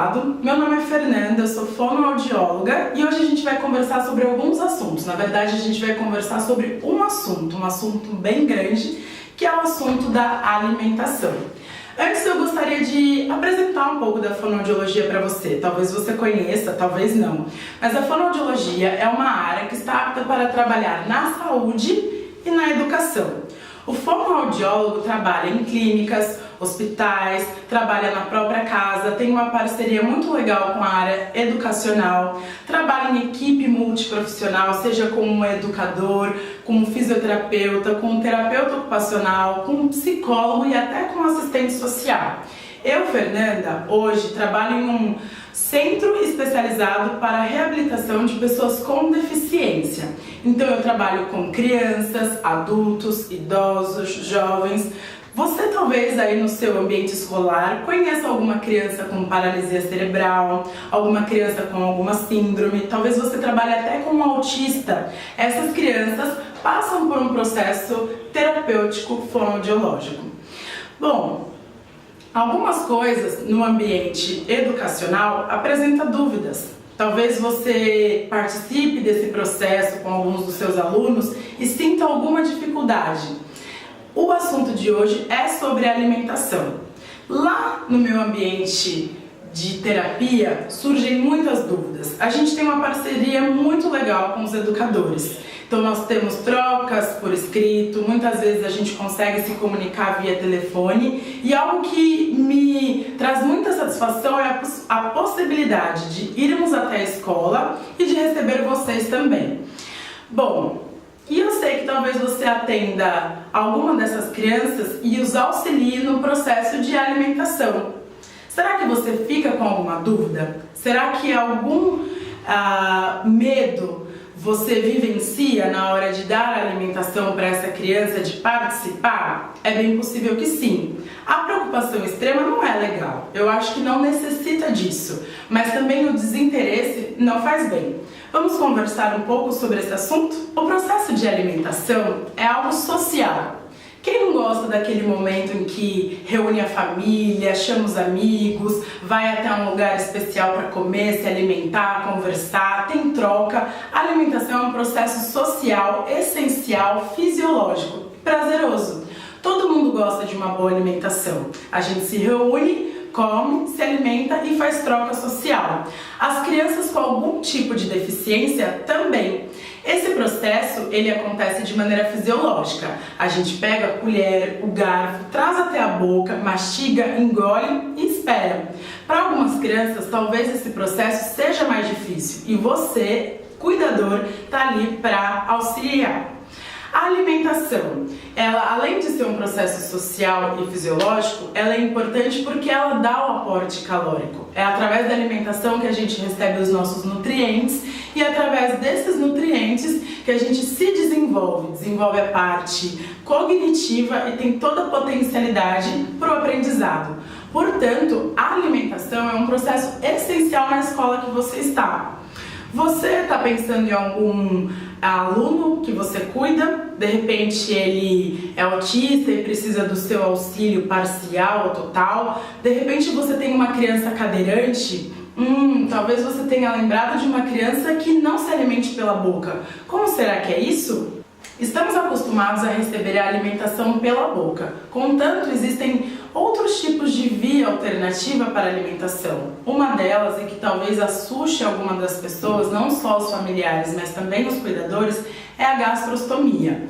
gravado. Meu nome é Fernanda, eu sou fonoaudióloga e hoje a gente vai conversar sobre alguns assuntos. Na verdade, a gente vai conversar sobre um assunto bem grande, que é o assunto da alimentação. Antes eu gostaria de apresentar um pouco da fonoaudiologia para você. Talvez você conheça, talvez não. Mas a fonoaudiologia é uma área que está apta para trabalhar na saúde e na educação. O fonoaudiólogo trabalha em clínicas, hospitais, trabalha na própria casa, tem uma parceria muito legal com a área educacional, trabalha em equipe multiprofissional, seja como um educador, como um fisioterapeuta, com um terapeuta ocupacional, com um psicólogo e até com um assistente social. Eu, Fernanda, hoje trabalho em um centro especializado para a reabilitação de pessoas com deficiência. Então eu trabalho com crianças, adultos, idosos, jovens. Você talvez aí no seu ambiente escolar conheça alguma criança com paralisia cerebral, alguma criança com alguma síndrome, talvez você trabalhe até com um autista. Essas crianças passam por um processo terapêutico fonoaudiológico. Bom, algumas coisas no ambiente educacional apresentam dúvidas. Talvez você participe desse processo com alguns dos seus alunos e sinta alguma dificuldade. O assunto de hoje é sobre alimentação. Lá no meu ambiente de terapia surgem muitas dúvidas. A gente tem uma parceria muito legal com os educadores. Então nós temos trocas por escrito, muitas vezes a gente consegue se comunicar via telefone e algo que me traz muita satisfação é a possibilidade de irmos até a escola e de receber vocês também. Bom, e eu sei que talvez você atenda alguma dessas crianças e os auxilie no processo de alimentação. Será que você fica com alguma dúvida? Será que algum medo você vivencia na hora de dar alimentação para essa criança, de participar? É bem possível que sim. A preocupação extrema não é legal. Eu acho que não necessita disso. Mas também o desinteresse não faz bem. Vamos conversar um pouco sobre esse assunto? O processo de alimentação é algo social. Quem não gosta daquele momento em que reúne a família, chama os amigos, vai até um lugar especial para comer, se alimentar, conversar, tem troca? A alimentação é um processo social, essencial, fisiológico, prazeroso. Todo mundo gosta de uma boa alimentação. A gente se reúne, come, se alimenta e faz troca social. As crianças com algum tipo de deficiência também. Esse processo, ele acontece de maneira fisiológica. A gente pega a colher, o garfo, traz até a boca, mastiga, engole e espera. Para algumas crianças, talvez esse processo seja mais difícil e você, cuidador, está ali para auxiliar. A alimentação, ela, além de ser um processo social e fisiológico, ela é importante porque ela dá o aporte calórico. É através da alimentação que a gente recebe os nossos nutrientes e através desses nutrientes que a gente se desenvolve a parte cognitiva e tem toda a potencialidade para o aprendizado. Portanto, a alimentação é um processo essencial na escola que você está. Você está pensando em algum aluno que você cuida? De repente ele é autista e precisa do seu auxílio parcial ou total? De repente você tem uma criança cadeirante? Talvez você tenha lembrado de uma criança que não se alimente pela boca. Como será que é isso? Estamos acostumados a receber a alimentação pela boca. Contanto, existem outros tipos de via alternativa para a alimentação. Uma delas, e que talvez assuste alguma das pessoas, não só os familiares, mas também os cuidadores, é a gastrostomia.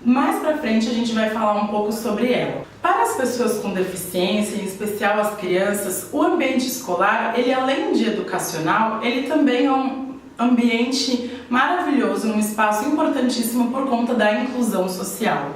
Mais pra frente a gente vai falar um pouco sobre ela. Para as pessoas com deficiência, em especial as crianças, o ambiente escolar, ele além de educacional, ele também é um ambiente maravilhoso, um espaço importantíssimo por conta da inclusão social.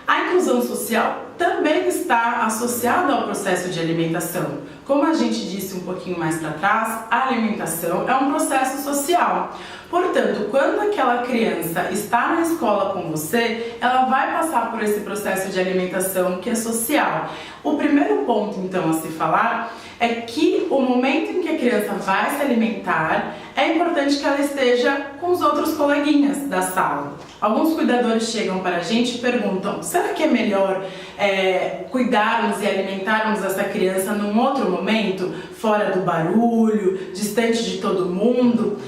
A inclusão social também está associada ao processo de alimentação. Como a gente disse um pouquinho mais para trás, a alimentação é um processo social. Portanto, quando aquela criança está na escola com você, ela vai passar por esse processo de alimentação que é social. O primeiro ponto, então, a se falar é que o momento em que a criança vai se alimentar, é importante que ela esteja com os outros coleguinhas da sala. Alguns cuidadores chegam para a gente e perguntam: será que é melhor cuidarmos e alimentarmos essa criança num outro momento, fora do barulho, distante de todo mundo?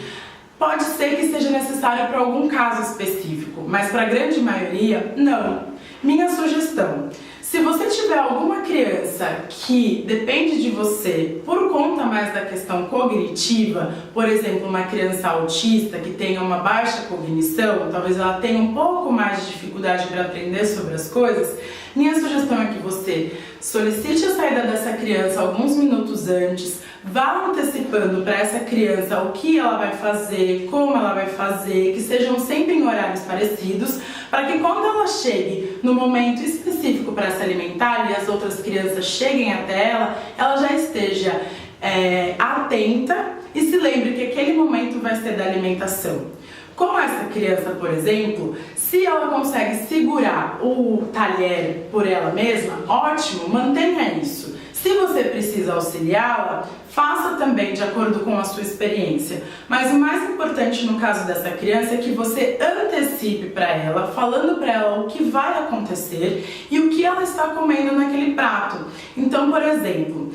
Pode ser que seja necessário para algum caso específico, mas para a grande maioria, não. Minha sugestão: se você tiver alguma criança que depende de você por conta mais da questão cognitiva, por exemplo, uma criança autista que tenha uma baixa cognição, talvez ela tenha um pouco mais de dificuldade para aprender sobre as coisas, minha sugestão é que você solicite a saída dessa criança alguns minutos antes, vá antecipando para essa criança o que ela vai fazer, como ela vai fazer, que sejam sempre em horários parecidos, para que quando ela chegue no momento específico para se alimentar e as outras crianças cheguem até ela, ela já esteja atenta e se lembre que aquele momento vai ser da alimentação. Com essa criança, por exemplo, se ela consegue segurar o talher por ela mesma, ótimo, mantenha isso. Se você precisa auxiliá-la, faça também de acordo com a sua experiência. Mas o mais importante no caso dessa criança é que você antecipe para ela, falando para ela o que vai acontecer e o que ela está comendo naquele prato. Então, por exemplo,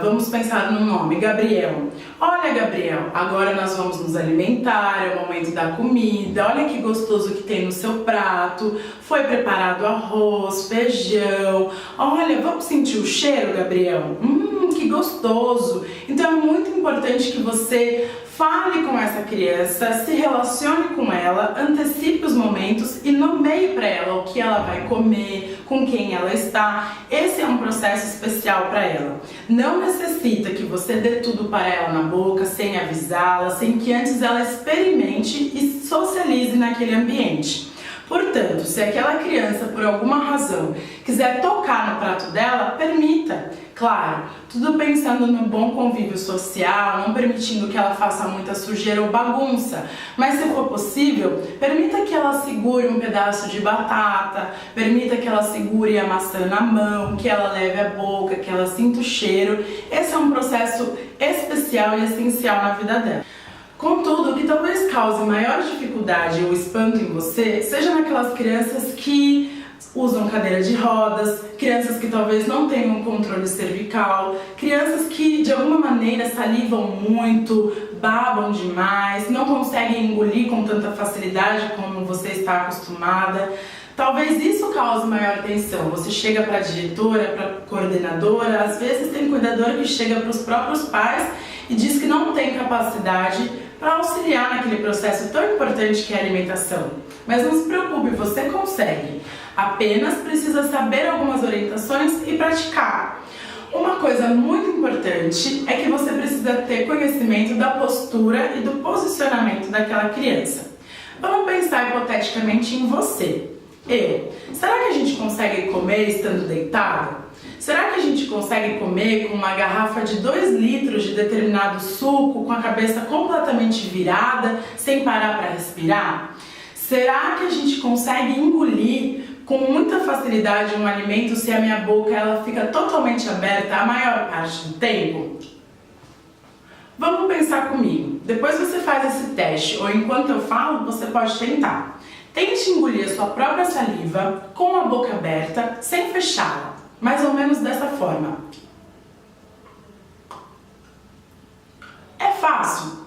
vamos pensar no nome, Gabriel. Olha, Gabriel, agora nós vamos nos alimentar, é o momento da comida, olha que gostoso que tem no seu prato, foi preparado arroz, feijão, olha, vamos sentir o cheiro, Gabriel? Que gostoso! Então é muito importante que você fale com essa criança, se relacione com ela, antecipe os momentos e nomeie para ela o que ela vai comer, com quem ela está. Esse é um processo especial para ela. Não necessita que você dê tudo para ela na boca, sem avisá-la, sem que antes ela experimente e socialize naquele ambiente. Portanto, se aquela criança, por alguma razão, quiser tocar no prato dela, permita. Claro, tudo pensando no bom convívio social, não permitindo que ela faça muita sujeira ou bagunça. Mas se for possível, permita que ela segure um pedaço de batata, permita que ela segure a maçã na mão, que ela leve à boca, que ela sinta o cheiro. Esse é um processo especial e essencial na vida dela. Contudo, o que talvez cause maior dificuldade ou espanto em você seja naquelas crianças que usam cadeira de rodas, crianças que talvez não tenham controle cervical, crianças que de alguma maneira salivam muito, babam demais, não conseguem engolir com tanta facilidade como você está acostumada. Talvez isso cause maior tensão. Você chega para a diretora, para a coordenadora, às vezes tem cuidador que chega para os próprios pais e diz que não tem capacidade para auxiliar naquele processo tão importante que é a alimentação. Mas não se preocupe, você consegue. Apenas precisa saber algumas orientações e praticar. Uma coisa muito importante é que você precisa ter conhecimento da postura e do posicionamento daquela criança. Vamos pensar hipoteticamente em você. Será que a gente consegue comer estando deitado? Será que a gente consegue comer com uma garrafa de 2 litros de determinado suco, com a cabeça completamente virada, sem parar para respirar? Será que a gente consegue engolir com muita facilidade um alimento se a minha boca ela fica totalmente aberta a maior parte do tempo? Vamos pensar comigo. Depois você faz esse teste, ou enquanto eu falo, você pode tentar. Tente engolir a sua própria saliva com a boca aberta, sem fechá-la. Mais ou menos dessa forma. É fácil?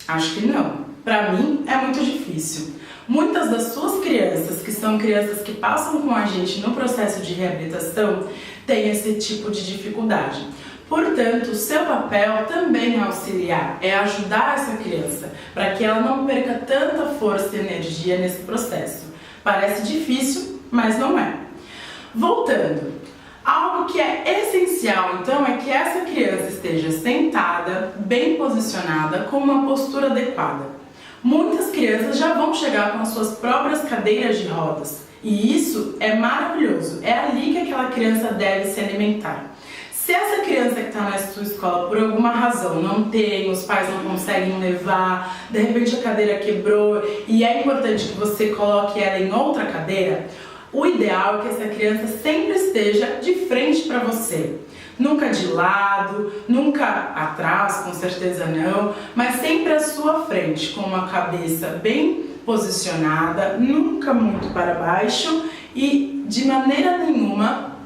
Acho que não. Para mim é muito difícil. Muitas das suas crianças, que são crianças que passam com a gente no processo de reabilitação, têm esse tipo de dificuldade. Portanto, o seu papel também é auxiliar, é ajudar essa criança, para que ela não perca tanta força e energia nesse processo. Parece difícil, mas não é. Voltando, algo que é essencial, então, é que essa criança esteja sentada, bem posicionada, com uma postura adequada. Muitas crianças já vão chegar com as suas próprias cadeiras de rodas, e isso é maravilhoso, é ali que aquela criança deve se alimentar. Se essa criança que está na sua escola, por alguma razão, não tem, os pais não conseguem levar, de repente a cadeira quebrou e é importante que você coloque ela em outra cadeira, o ideal é que essa criança sempre esteja de frente para você. Nunca de lado, nunca atrás, com certeza não, mas sempre à sua frente, com uma cabeça bem posicionada, nunca muito para baixo e de maneira nenhuma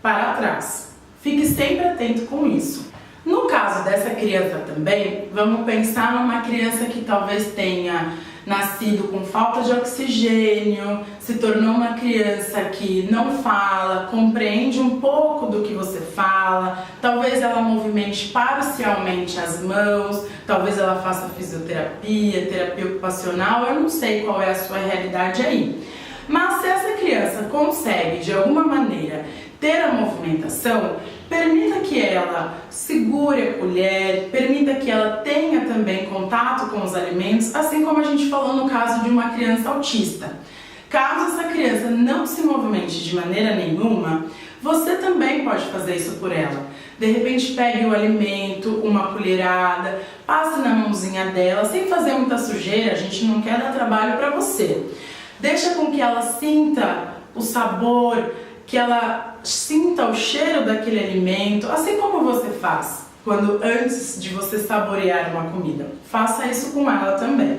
para trás. Fique sempre atento com isso. No caso dessa criança também, vamos pensar numa criança que talvez tenha nascido com falta de oxigênio, se tornou uma criança que não fala, compreende um pouco do que você fala, talvez ela movimente parcialmente as mãos, talvez ela faça fisioterapia, terapia ocupacional, eu não sei qual é a sua realidade aí. Mas se essa criança consegue, de alguma maneira, ter a movimentação, permita que ela segure a colher, permita que ela tenha também contato com os alimentos, assim como a gente falou no caso de uma criança autista. Caso essa criança não se movimente de maneira nenhuma, você também pode fazer isso por ela. De repente pegue o alimento, uma colherada, passe na mãozinha dela, sem fazer muita sujeira, a gente não quer dar trabalho para você. Deixa com que ela sinta o sabor, que ela sinta o cheiro daquele alimento, assim como você faz quando antes de você saborear uma comida. Faça isso com ela também.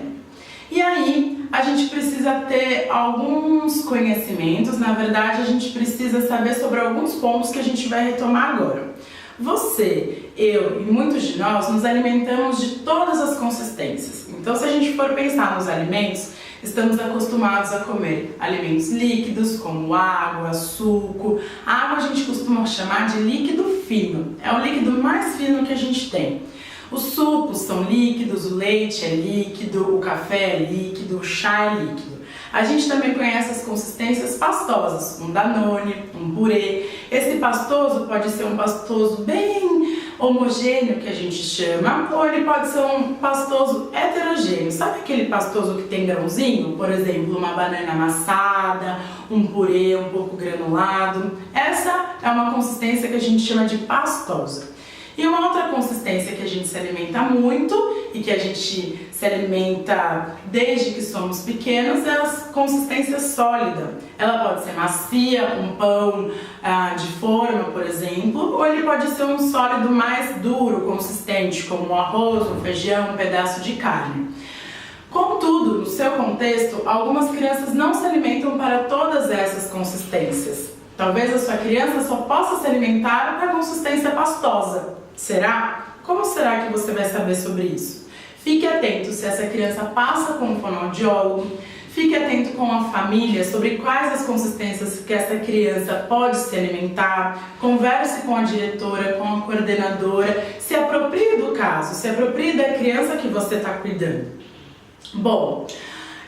E aí, a gente precisa ter alguns conhecimentos, na verdade, a gente precisa saber sobre alguns pontos que a gente vai retomar agora. Você, eu e muitos de nós nos alimentamos de todas as consistências. Então, se a gente for pensar nos alimentos, estamos acostumados a comer alimentos líquidos, como água, suco. A água a gente costuma chamar de líquido fino, é o líquido mais fino que a gente tem. Os sucos são líquidos, o leite é líquido, o café é líquido, o chá é líquido. A gente também conhece as consistências pastosas, um danone, um purê. Esse pastoso pode ser um pastoso bem homogêneo, que a gente chama, ou ele pode ser um pastoso heterogêneo. Sabe aquele pastoso que tem grãozinho? Por exemplo, uma banana amassada, um purê um pouco granulado. Essa é uma consistência que a gente chama de pastosa. E uma outra consistência que a gente se alimenta muito e que a gente se alimenta desde que somos pequenos é a consistência sólida. Ela pode ser macia, um pão de forma, por exemplo, ou ele pode ser um sólido mais duro, consistente, como o arroz, o feijão, um pedaço de carne. Contudo, no seu contexto, algumas crianças não se alimentam para todas essas consistências. Talvez a sua criança só possa se alimentar para a consistência pastosa. Será? Como será que você vai saber sobre isso? Fique atento se essa criança passa com um fonoaudiólogo, fique atento com a família sobre quais as consistências que essa criança pode se alimentar, converse com a diretora, com a coordenadora, se aproprie do caso, se aproprie da criança que você está cuidando. Bom,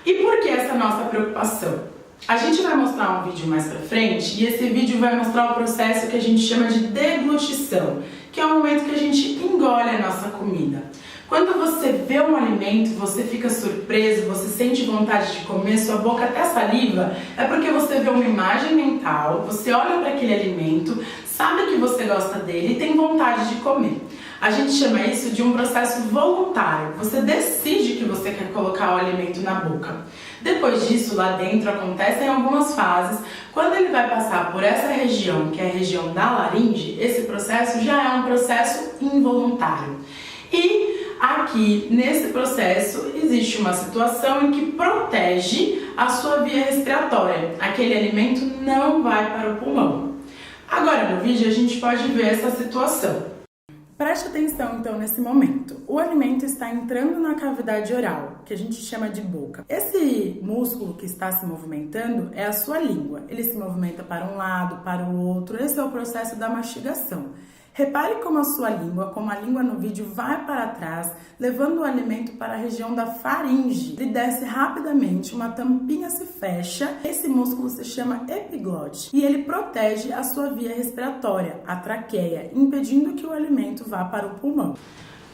e por que essa nossa preocupação? A gente vai mostrar um vídeo mais pra frente e esse vídeo vai mostrar o processo que a gente chama de deglutição, que é o momento que a gente engole a nossa comida. Quando você vê um alimento, você fica surpreso, você sente vontade de comer, sua boca até saliva, é porque você vê uma imagem mental, você olha para aquele alimento, sabe que você gosta dele e tem vontade de comer. A gente chama isso de um processo voluntário. Você decide que você quer colocar o alimento na boca. Depois disso, lá dentro acontecem algumas fases. Quando ele vai passar por essa região, que é a região da laringe, esse processo já é um processo involuntário. E aqui, nesse processo, existe uma situação em que protege a sua via respiratória. Aquele alimento não vai para o pulmão. Agora, no vídeo, a gente pode ver essa situação. Preste atenção então nesse momento. O alimento está entrando na cavidade oral, que a gente chama de boca. Esse músculo que está se movimentando é a sua língua. Ele se movimenta para um lado, para o outro. Esse é o processo da mastigação. Repare como a língua no vídeo vai para trás, levando o alimento para a região da faringe. Ele desce rapidamente, uma tampinha se fecha, esse músculo se chama epiglote e ele protege a sua via respiratória, a traqueia, impedindo que o alimento vá para o pulmão.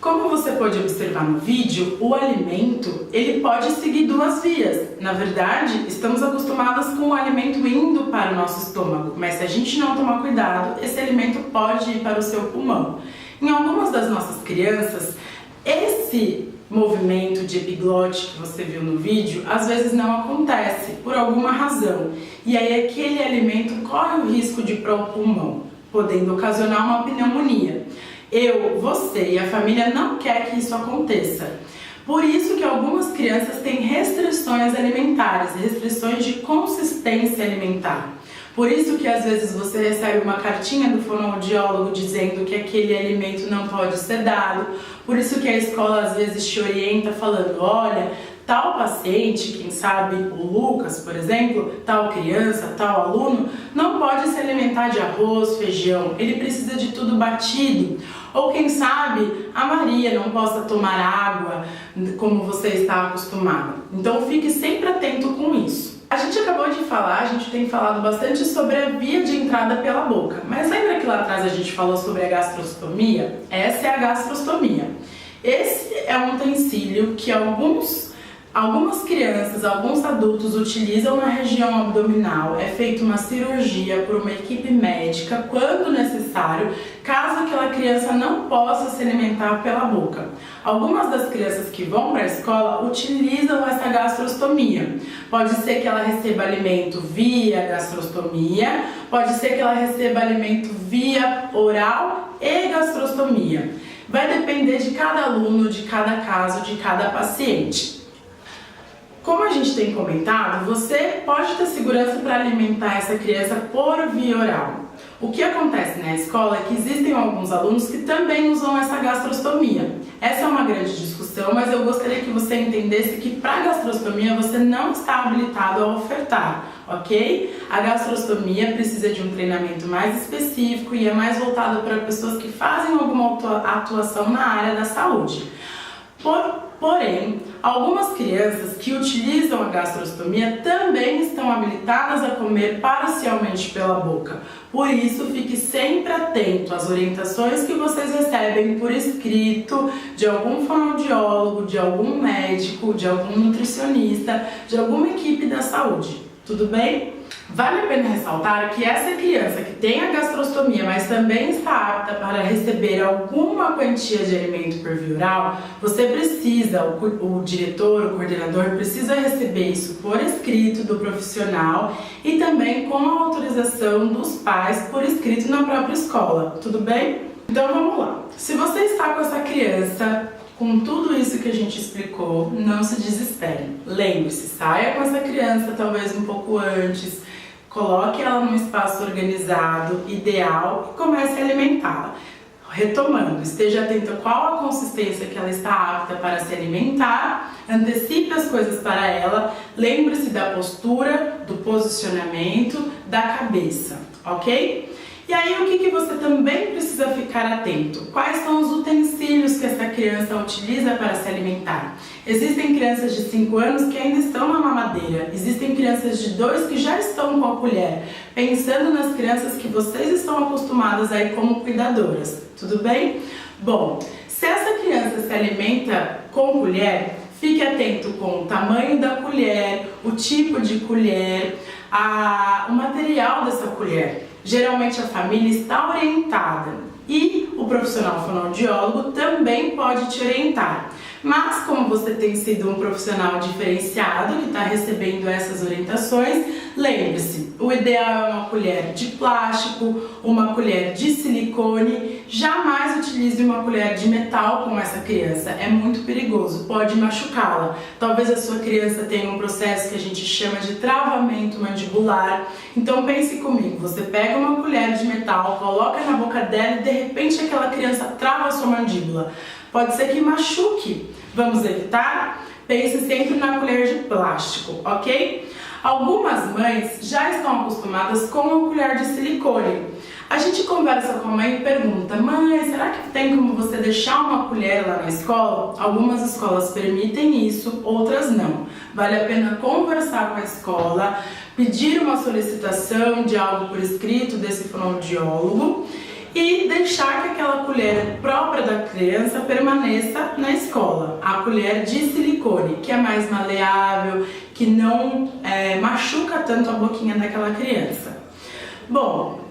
Como você pode observar no vídeo, o alimento ele pode seguir duas vias. Na verdade, estamos acostumados com o alimento indo para o nosso estômago, mas se a gente não tomar cuidado, esse alimento pode ir para o seu pulmão. Em algumas das nossas crianças, esse movimento de epiglote que você viu no vídeo, às vezes não acontece por alguma razão. E aí aquele alimento corre o risco de ir para o pulmão. podendo ocasionar uma pneumonia. Você e a família não quer que isso aconteça. Por isso que algumas crianças têm restrições alimentares, restrições de consistência alimentar. Por isso que às vezes você recebe uma cartinha do fonoaudiólogo dizendo que aquele alimento não pode ser dado. Por isso que a escola às vezes te orienta falando, olha, tal paciente, quem sabe o Lucas, por exemplo, tal criança, tal aluno, não pode se alimentar de arroz, feijão, ele precisa de tudo batido. Ou quem sabe a Maria não possa tomar água como você está acostumado. Então fique sempre atento com isso. A gente acabou de falar, a gente tem falado bastante sobre a via de entrada pela boca. Mas lembra que lá atrás a gente falou sobre a gastrostomia? Essa é a gastrostomia. Esse é um utensílio que algumas crianças, alguns adultos utilizam na região abdominal. É feita uma cirurgia por uma equipe médica, quando necessário, caso aquela criança não possa se alimentar pela boca. Algumas das crianças que vão para a escola utilizam essa gastrostomia. Pode ser que ela receba alimento via gastrostomia, pode ser que ela receba alimento via oral e gastrostomia. Vai depender de cada aluno, de cada caso, de cada paciente. Como a gente tem comentado, você pode ter segurança para alimentar essa criança por via oral. O que acontece na escola é que existem alguns alunos que também usam essa gastrostomia. Essa é uma grande discussão, mas eu gostaria que você entendesse que para a gastrostomia você não está habilitado a ofertar, ok? A gastrostomia precisa de um treinamento mais específico e é mais voltado para pessoas que fazem alguma atuação na área da saúde. Porém, algumas crianças que utilizam a gastrostomia também estão habilitadas a comer parcialmente pela boca. Por isso, fique sempre atento às orientações que vocês recebem por escrito de algum fonoaudiólogo, de algum médico, de algum nutricionista, de alguma equipe da saúde. Tudo bem? Vale a pena ressaltar que essa criança que tem a gastrostomia, mas também está apta para receber alguma quantia de alimento por via oral, você precisa, o diretor, o coordenador, precisa receber isso por escrito do profissional e também com a autorização dos pais por escrito na própria escola. Tudo bem? Então vamos lá. Se você está com essa criança, com tudo isso que a gente explicou, não se desespere. Lembre-se, saia com essa criança talvez um pouco antes, coloque ela num espaço organizado, ideal e comece a alimentá-la. Retomando, esteja atento a qual a consistência que ela está apta para se alimentar, antecipe as coisas para ela, lembre-se da postura, do posicionamento, da cabeça, ok? E aí, o que você também precisa ficar atento? Quais são os utensílios que essa criança utiliza para se alimentar? Existem crianças de 5 anos que ainda estão na mamadeira. Existem crianças de 2 que já estão com a colher. Pensando nas crianças que vocês estão acostumadas aí como cuidadoras. Tudo bem? Bom, se essa criança se alimenta com colher, fique atento com o tamanho da colher, o tipo de colher, o material dessa colher. Geralmente a família está orientada e o profissional fonoaudiólogo também pode te orientar. Mas como você tem sido um profissional diferenciado que está recebendo essas orientações, lembre-se, o ideal é uma colher de plástico, uma colher de silicone. Jamais utilize uma colher de metal com essa criança, é muito perigoso, pode machucá-la. Talvez a sua criança tenha um processo que a gente chama de travamento mandibular. Então pense comigo, você pega uma colher de metal, coloca na boca dela e de repente aquela criança trava a sua mandíbula. Pode ser que machuque. Vamos evitar? Pense sempre na colher de plástico, ok? Algumas mães já estão acostumadas com a colher de silicone. A gente conversa com a mãe e pergunta: mãe, será que tem como você deixar uma colher lá na escola? Algumas escolas permitem isso, outras não. Vale a pena conversar com a escola, pedir uma solicitação de algo por escrito desse fonoaudiólogo e deixar que aquela colher própria da criança permaneça na escola. A colher de silicone, que é mais maleável, que não machuca tanto a boquinha daquela criança. Bom,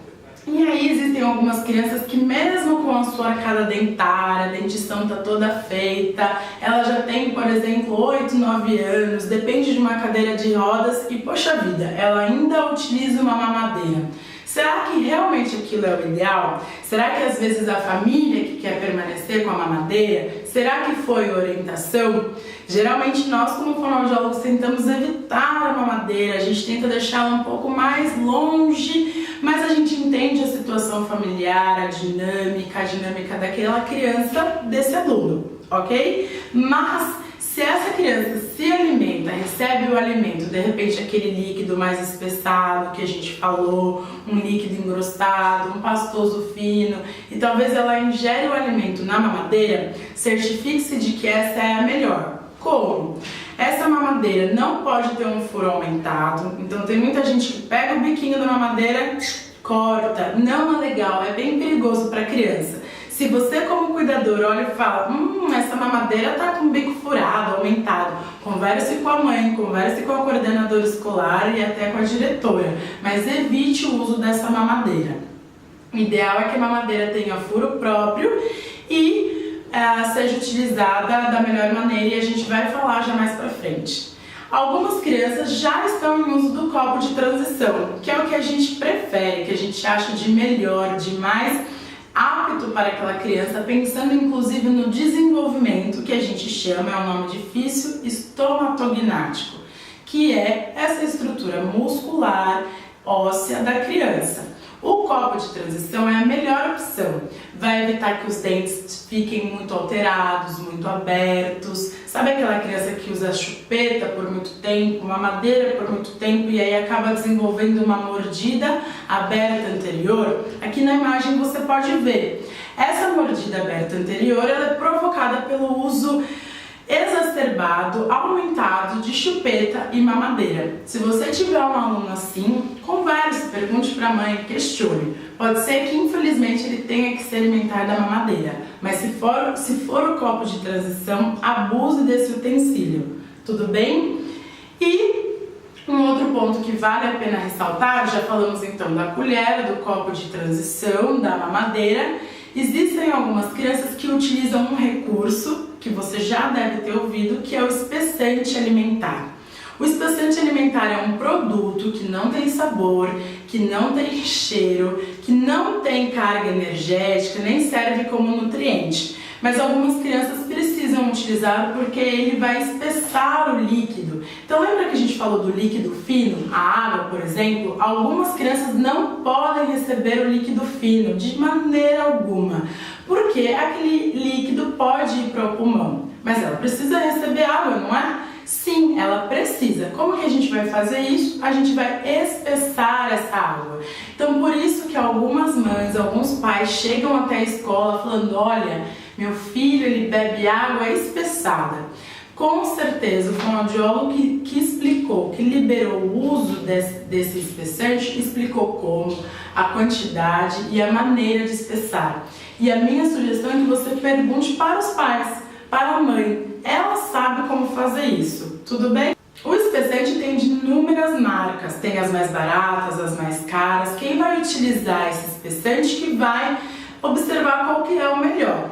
e aí existem algumas crianças que mesmo com a sua arcada dentária, a dentição está toda feita, ela já tem, por exemplo, 8, 9 anos, depende de uma cadeira de rodas e, poxa vida, ela ainda utiliza uma mamadeira. Será que realmente aquilo é o ideal? Será que às vezes a família que quer permanecer com a mamadeira? Será que foi orientação? Geralmente nós, como fonoaudiólogos, tentamos evitar a mamadeira, a gente tenta deixá-la um pouco mais longe, mas a gente entende a situação familiar, a dinâmica daquela criança, desse aluno, ok? Mas se essa criança se alimenta, recebe o alimento, de repente aquele líquido mais espessado que a gente falou, um líquido engrossado, um pastoso fino, e talvez ela ingere o alimento na mamadeira, certifique-se de que essa é a melhor. Como? Essa mamadeira não pode ter um furo aumentado, então tem muita gente que pega o biquinho da mamadeira, corta, não é legal, é bem perigoso para a criança. Se você como cuidador olha e fala, essa mamadeira tá com o bico furado, aumentado, converse com a mãe, converse com a coordenadora escolar e até com a diretora, mas evite o uso dessa mamadeira. O ideal é que a mamadeira tenha furo próprio e seja utilizada da melhor maneira, e a gente vai falar já mais pra frente. Algumas crianças já estão em uso do copo de transição, que é o que a gente prefere, que a gente acha de melhor, de mais apto para aquela criança, pensando inclusive no desenvolvimento, que a gente chama, é um nome difícil, estomatognático, que é essa estrutura muscular óssea da criança. O copo de transição é a melhor opção, vai evitar que os dentes fiquem muito alterados, muito abertos. Sabe aquela criança que usa chupeta por muito tempo, mamadeira por muito tempo e aí acaba desenvolvendo uma mordida aberta anterior? Aqui na imagem você pode ver. Essa mordida aberta anterior ela é provocada pelo uso exacerbado, aumentado de chupeta e mamadeira. Se você tiver um aluno assim, converse, pergunte para a mãe, questione. Pode ser que infelizmente ele tenha que se alimentar da mamadeira, mas se for o copo de transição, abuse desse utensílio, tudo bem? E um outro ponto que vale a pena ressaltar, já falamos então da colher, do copo de transição, da mamadeira. Existem algumas crianças que utilizam um recurso que você já deve ter ouvido, que é o espessante alimentar. O espessante alimentar é um produto que não tem sabor, que não tem cheiro, que não tem carga energética, nem serve como nutriente. Mas algumas crianças precisam utilizar porque ele vai espessar o líquido. Então lembra que a gente falou do líquido fino, a água, por exemplo? Algumas crianças não podem receber o líquido fino de maneira alguma, porque aquele líquido pode ir para o pulmão. Mas ela precisa receber água, não é? Sim, ela precisa. Como que a gente vai fazer isso? A gente vai espessar essa água. Então por isso que algumas mães, alguns pais chegam até a escola falando, olha, meu filho ele bebe água espessada. Com certeza o fonoaudiólogo que explicou, que liberou o uso desse espessante, explicou como, a quantidade e a maneira de espessar. E a minha sugestão é que você pergunte para os pais, para a mãe. Ela sabe como fazer isso, tudo bem? O espessante tem de inúmeras marcas, tem as mais baratas, as mais caras. Quem vai utilizar esse espessante que vai observar qual que é o melhor.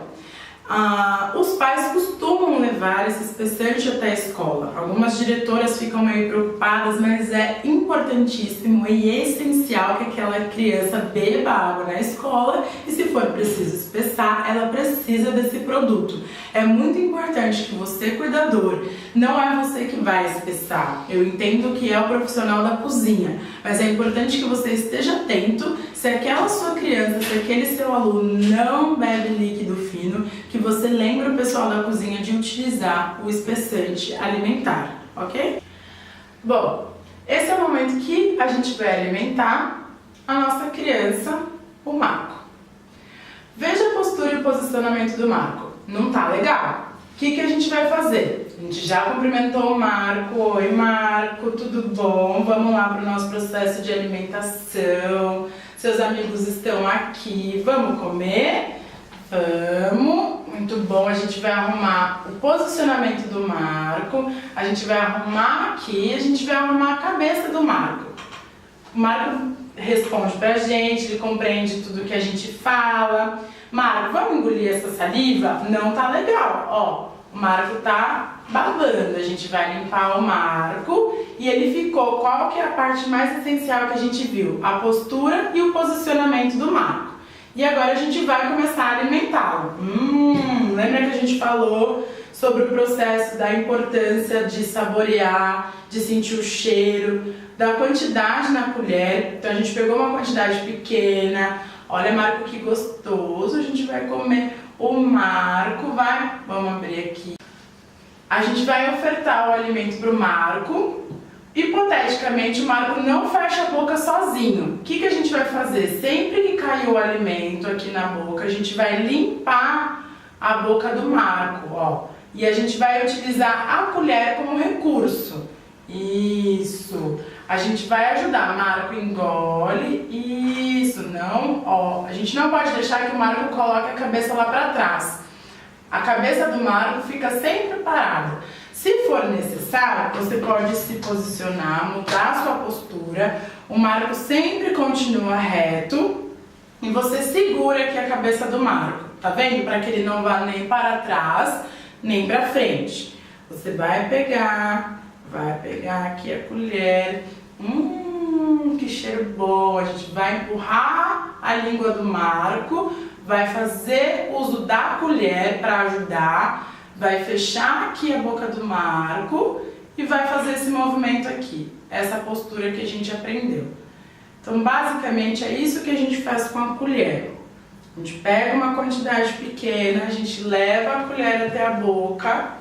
Os pais costumam levar esse espessante até a escola. Algumas diretoras ficam meio preocupadas, mas é importantíssimo e essencial que aquela criança beba água na escola e, se for preciso espessar, ela precisa desse produto. É muito importante que você, cuidador, não é você que vai espessar. Eu entendo que é o profissional da cozinha, mas é importante que você esteja atento se aquela sua criança, se aquele seu aluno não bebe líquido fino, que você lembre o pessoal da cozinha de utilizar o espessante alimentar, ok? Bom, esse é o momento que a gente vai alimentar a nossa criança, o Marco. Veja a postura e o posicionamento do Marco. Não tá legal? O que a gente vai fazer? A gente já cumprimentou o Marco. Oi, Marco, tudo bom? Vamos lá para o nosso processo de alimentação. Seus amigos estão aqui. Vamos comer? Vamos. Muito bom. A gente vai arrumar o posicionamento do Marco. A gente vai arrumar aqui. A gente vai arrumar a cabeça do Marco. O Marco responde pra gente, ele compreende tudo que a gente fala. Marco, vamos engolir essa saliva? Não tá legal. Ó, o marco tá babando. A gente vai limpar o marco e ele ficou. Qual que é a parte mais essencial que a gente viu? A postura e o posicionamento do marco. E agora a gente vai começar a alimentá-lo. Lembra que a gente falou sobre o processo da importância de saborear, de sentir o cheiro, da quantidade na colher. Então a gente pegou uma quantidade pequena. Olha, Marco, que gostoso. A gente vai comer o Marco. Vamos abrir aqui. A gente vai ofertar o alimento para o Marco. Hipoteticamente, o Marco não fecha a boca sozinho. O que a gente vai fazer? Sempre que cair o alimento aqui na boca, a gente vai limpar a boca do Marco, ó. E a gente vai utilizar a colher como recurso. Isso. A gente vai ajudar. Marco, engole. Isso. Não, ó. A gente não pode deixar que o Marco coloque a cabeça lá para trás. A cabeça do Marco fica sempre parada. Se for necessário, você pode se posicionar, mudar a sua postura. O Marco sempre continua reto e você segura aqui a cabeça do Marco. Tá vendo? Para que ele não vá nem para trás, nem para frente. Você vai pegar aqui a colher. Que cheiro bom. A gente vai empurrar a língua do Marco, vai fazer uso da colher para ajudar, vai fechar aqui a boca do Marco e vai fazer esse movimento aqui, essa postura que a gente aprendeu. Então, basicamente, é isso que a gente faz com a colher. A gente pega uma quantidade pequena, a gente leva a colher até a boca,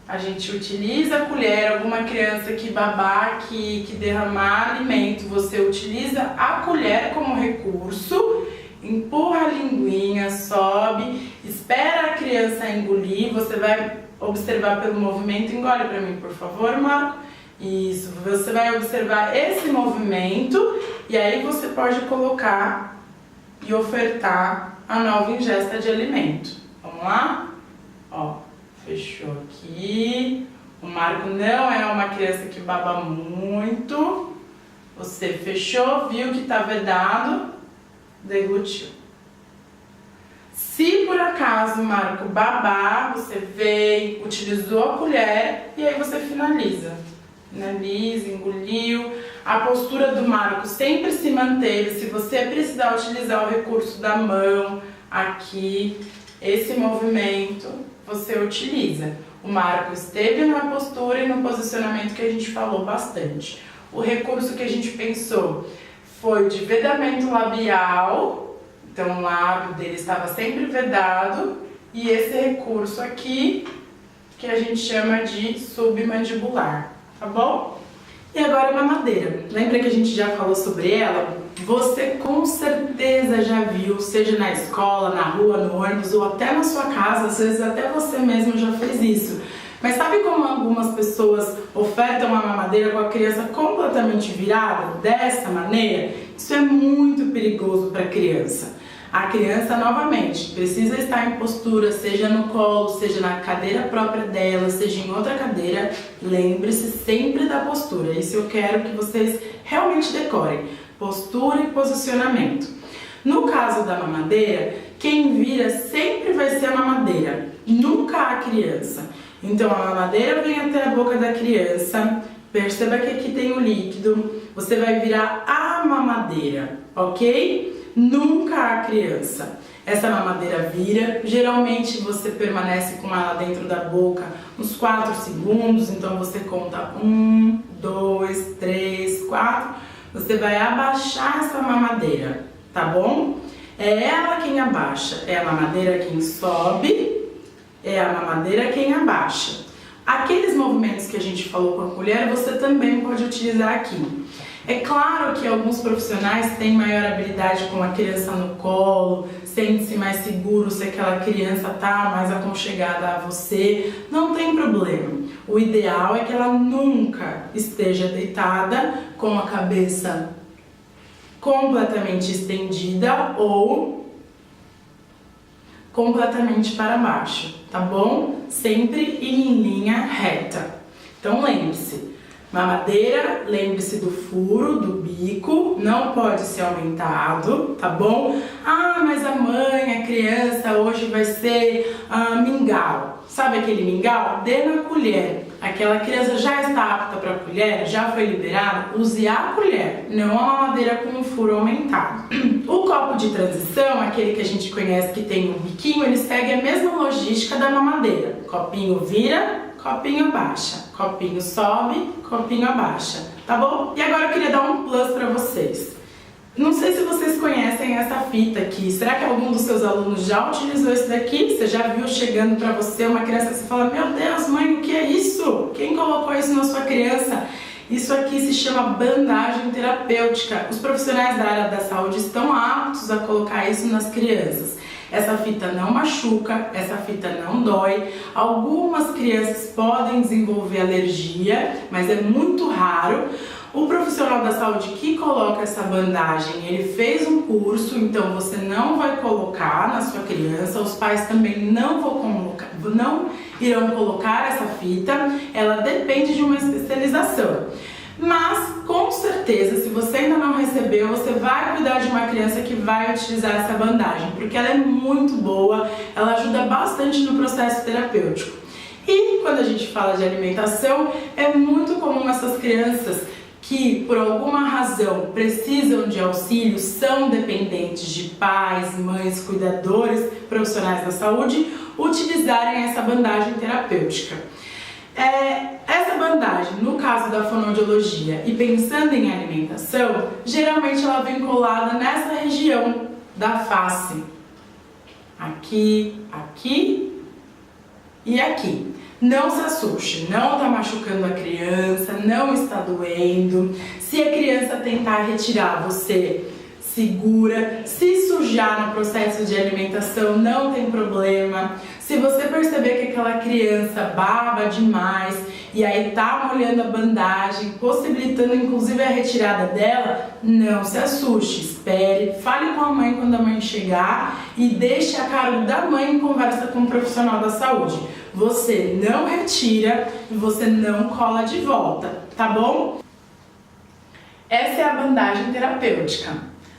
a gente utiliza a colher. Alguma criança que babar, que derramar alimento, você utiliza a colher como recurso, empurra a linguinha, sobe, espera a criança engolir, você vai observar pelo movimento. Engole para mim, por favor, Marco. Isso, você vai observar esse movimento e aí você pode colocar e ofertar a nova ingesta de alimento. Vamos lá? Ó, fechou aqui. O Marco não é uma criança que baba muito. Você fechou, viu que tá vedado, deglutiu. Se por acaso o Marco babar, você veio, utilizou a colher e aí você finaliza. Finaliza, engoliu. A postura do Marco sempre se manteve. Se você precisar utilizar o recurso da mão aqui, esse movimento, você utiliza. O Marco esteve na postura e no posicionamento que a gente falou bastante. O recurso que a gente pensou foi de vedamento labial, então o lábio dele estava sempre vedado, e esse recurso aqui, que a gente chama de submandibular, tá bom? E agora a mamadeira. Lembra que a gente já falou sobre ela? Você com certeza já viu, seja na escola, na rua, no ônibus ou até na sua casa, às vezes até você mesmo já fez isso. Mas sabe como algumas pessoas ofertam a mamadeira com a criança completamente virada, dessa maneira? Isso é muito perigoso para a criança. A criança, novamente, precisa estar em postura, seja no colo, seja na cadeira própria dela, seja em outra cadeira. Lembre-se sempre da postura. Isso eu quero que vocês realmente decorem. Postura e posicionamento. No caso da mamadeira, quem vira sempre vai ser a mamadeira, nunca a criança. Então a mamadeira vem até a boca da criança, perceba que aqui tem o líquido, você vai virar a mamadeira, ok? Nunca a criança. Essa mamadeira vira, geralmente você permanece com ela dentro da boca uns 4 segundos, então você conta 1, 2, 3, 4, você vai abaixar essa mamadeira, tá bom? É ela quem abaixa, é a mamadeira quem sobe, é a mamadeira quem abaixa. Aqueles movimentos que a gente falou com a colher, você também pode utilizar aqui. É claro que alguns profissionais têm maior habilidade com a criança no colo, sente-se mais seguro se aquela criança está mais aconchegada a você, não tem problema. O ideal é que ela nunca esteja deitada com a cabeça completamente estendida ou completamente para baixo, tá bom? Sempre em linha reta. Então lembre-se, mamadeira, lembre-se do furo, do bico, não pode ser aumentado, tá bom? Ah, mas a mãe, a criança hoje vai ser mingau. sabe aquele mingau? Dê na colher. Aquela criança já está apta para a colher, já foi liberada, use a colher, não a mamadeira com um furo aumentado. O copo de transição, aquele que a gente conhece que tem um biquinho, ele segue a mesma logística da mamadeira. Copinho vira, copinho baixa, copinho sobe, copinho abaixa, tá bom? E agora eu queria dar um plus para vocês. Não sei se vocês conhecem essa fita aqui. Será que algum dos seus alunos já utilizou isso daqui? Você já viu chegando para você uma criança que você fala: meu Deus, mãe, o que é isso? Quem colocou isso na sua criança? Isso aqui se chama bandagem terapêutica. Os profissionais da área da saúde estão aptos a colocar isso nas crianças. Essa fita não machuca, essa fita não dói. Algumas crianças podem desenvolver alergia, mas é muito raro. O profissional da saúde que coloca essa bandagem, ele fez um curso, então você não vai colocar na sua criança, os pais também não irão colocar essa fita, ela depende de uma especialização. Mas, com certeza, se você ainda não recebeu, você vai cuidar de uma criança que vai utilizar essa bandagem, porque ela é muito boa, ela ajuda bastante no processo terapêutico. E quando a gente fala de alimentação, é muito comum essas crianças que, por alguma razão, precisam de auxílio, são dependentes de pais, mães, cuidadores, profissionais da saúde, utilizarem essa bandagem terapêutica. Essa bandagem, no caso da fonoaudiologia e pensando em alimentação, geralmente ela vem colada nessa região da face. Aqui, aqui e aqui. Não se assuste, não está machucando a criança, não está doendo. Se a criança tentar retirar, você segura. Se sujar no processo de alimentação, não tem problema. Se você perceber que aquela criança baba demais e aí tá molhando a bandagem, possibilitando inclusive a retirada dela, não se assuste, espere, fale com a mãe quando a mãe chegar e deixe a cargo da mãe em conversa com o profissional da saúde. Você não retira e você não cola de volta, tá bom? Essa é a bandagem terapêutica.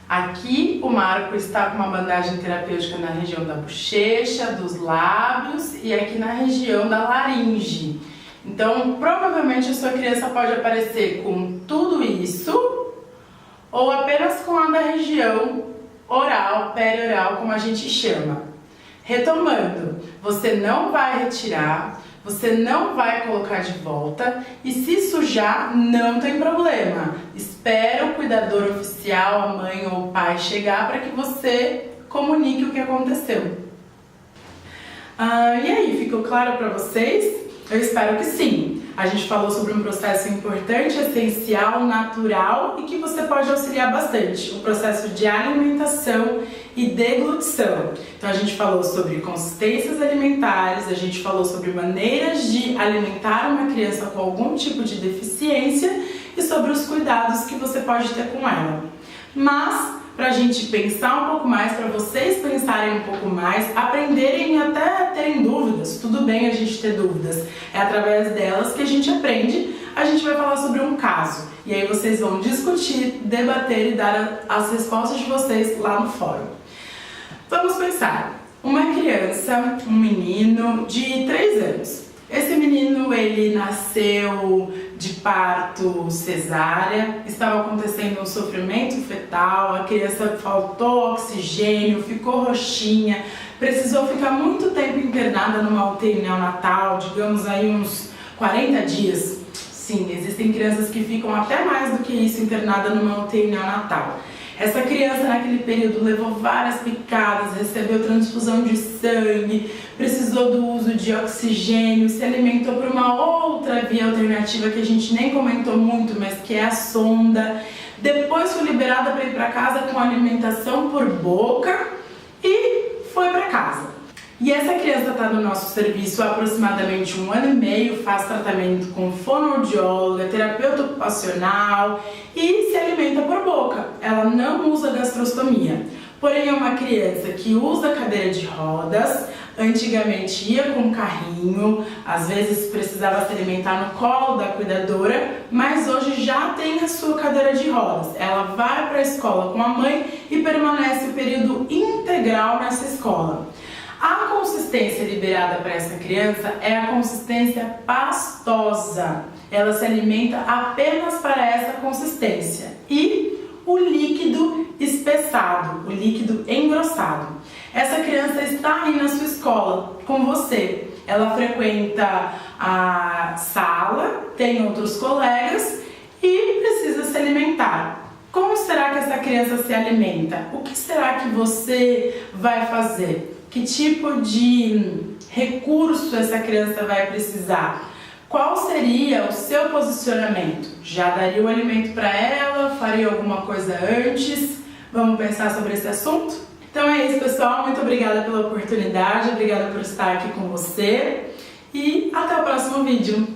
Aqui o Marco está com uma bandagem terapêutica na região da bochecha, dos lábios e aqui na região da laringe. Então, provavelmente a sua criança pode aparecer com tudo isso ou apenas com a da região oral, perioral, como a gente chama. Retomando, você não vai retirar, você não vai colocar de volta e se sujar não tem problema. Espera o cuidador oficial, a mãe ou o pai chegar para que você comunique o que aconteceu. E aí, ficou claro para vocês? Eu espero que sim. A gente falou sobre um processo importante, essencial, natural e que você pode auxiliar bastante, o processo de alimentação e deglutição. Então a gente falou sobre consistências alimentares, a gente falou sobre maneiras de alimentar uma criança com algum tipo de deficiência e sobre os cuidados que você pode ter com ela. Mas, para a gente pensar um pouco mais, para vocês pensarem um pouco mais, aprenderem e até terem dúvidas, tudo bem a gente ter dúvidas, é através delas que a gente aprende. A gente vai falar sobre um caso e aí vocês vão discutir, debater e dar as respostas de vocês lá no fórum. Vamos pensar, uma criança, um menino de 3 anos. Esse menino, ele nasceu de parto cesárea, estava acontecendo um sofrimento fetal, a criança faltou oxigênio, ficou roxinha, precisou ficar muito tempo internada numa UTI neonatal, digamos aí uns 40 dias. Sim, existem crianças que ficam até mais do que isso internada numa UTI neonatal. Essa criança naquele período levou várias picadas, recebeu transfusão de sangue, precisou do uso de oxigênio, se alimentou por uma outra via alternativa que a gente nem comentou muito, mas que é a sonda. Depois foi liberada para ir para casa com alimentação por boca e foi para casa. E essa criança está no nosso serviço há aproximadamente 1 ano e meio, faz tratamento com fonoaudióloga, terapeuta ocupacional e se alimenta por boca. Ela não usa gastrostomia. Porém, é uma criança que usa cadeira de rodas, antigamente ia com carrinho, às vezes precisava se alimentar no colo da cuidadora, mas hoje já tem a sua cadeira de rodas. Ela vai para a escola com a mãe e permanece o período integral nessa escola. A consistência consistência liberada para essa criança é a consistência pastosa. Ela se alimenta apenas para essa consistência. E o líquido espessado, o líquido engrossado. Essa criança está aí na sua escola com você. Ela frequenta a sala, tem outros colegas e precisa se alimentar. Como será que essa criança se alimenta? O que será que você vai fazer? Que tipo de recurso essa criança vai precisar? Qual seria o seu posicionamento? Já daria o alimento para ela? Faria alguma coisa antes? Vamos pensar sobre esse assunto? Então é isso, pessoal. Muito obrigada pela oportunidade, obrigada por estar aqui com você e até o próximo vídeo.